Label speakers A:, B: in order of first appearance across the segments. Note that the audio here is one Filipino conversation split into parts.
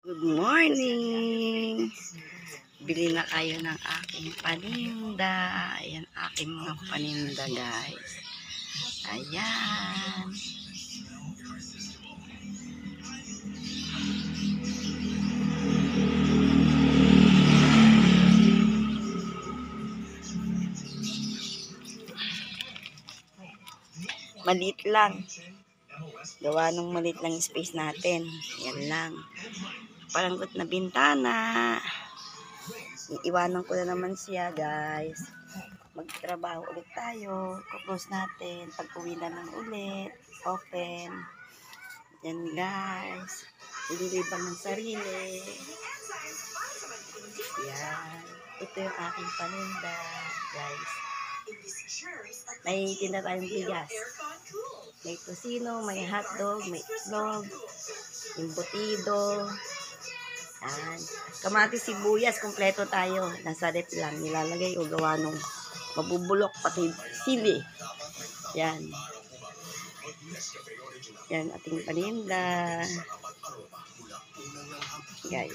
A: Good morning! Bili na kayo ng aking paninda. Ayan, aking mga paninda, guys. Ayan. Maliit lang. Gawa nung maliit lang space natin. Yan lang. Palanggot na bintana. Iiwanan ko na naman siya, guys. Magtrabaho ulit tayo. Close natin. Pag-uwi na lang ulit. Open. Yan, guys. Ililibang ng sarili. Yan. Ito yung aking paninda, guys. May tinda tayong bigas. May tosino, may hotdog, may itlog, embutido. Yan. Kamatis, sibuyas, kompleto tayo. Nasa rep lang. Nilalagay o gawa nung mabubulok pati sili. Yan. Yan ating paninda. Guys.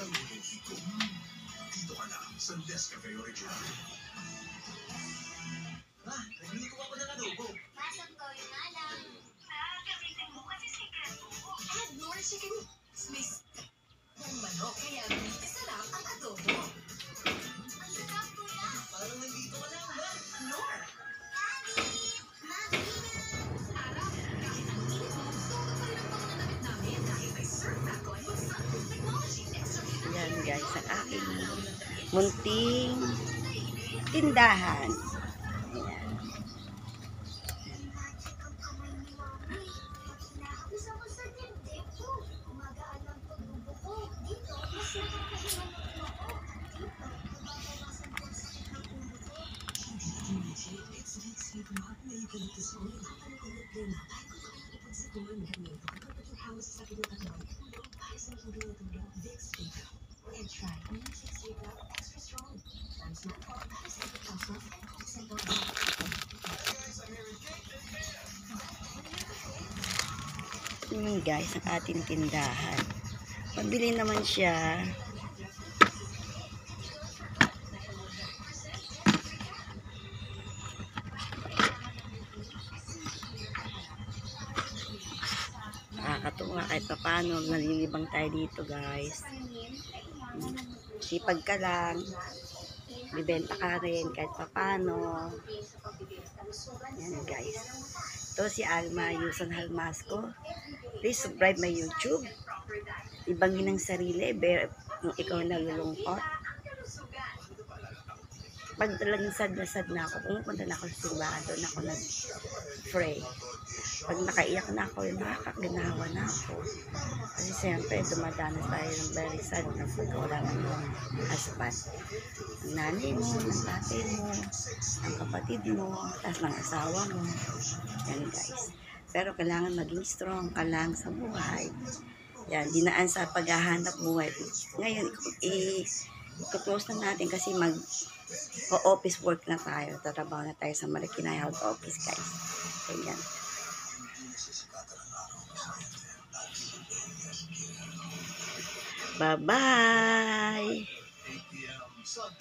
A: Yan, guys, ang aking munting tindahan. Ayan. Yun, guys, ang ating tindahan. Pabili naman siya. Nakakatuwa kahit paano. Nalilibang tayo dito, guys. Sipag ka lang. Bibenta ka rin kahit paano. Yan, guys. Ito si Alma Yuson Halmasco. Please subscribe my YouTube. Ibangin ng sarili. Kung ikaw nalulungkot. Pag talagang sad na ako, pumupunta na ako sa simbahan, doon ako nag-pray. Pag nakaiyak na ako, nakakaganawa na ako. Kasi siyempre, dumadanas tayo ng very sad na pagkawala ng husband. Ang nanay mo, ang tatay mo, ang kapatid mo, tapos ng asawa mo. Yan, guys. Pero kailangan maging strong ka lang sa buhay. Yan, dinaan sa paghahanap buhay. Ngayon, i-close na natin kasi office work na tayo. Tatrabaho na tayo sa Marikina Health Office, guys. Ganyan. Bye-bye!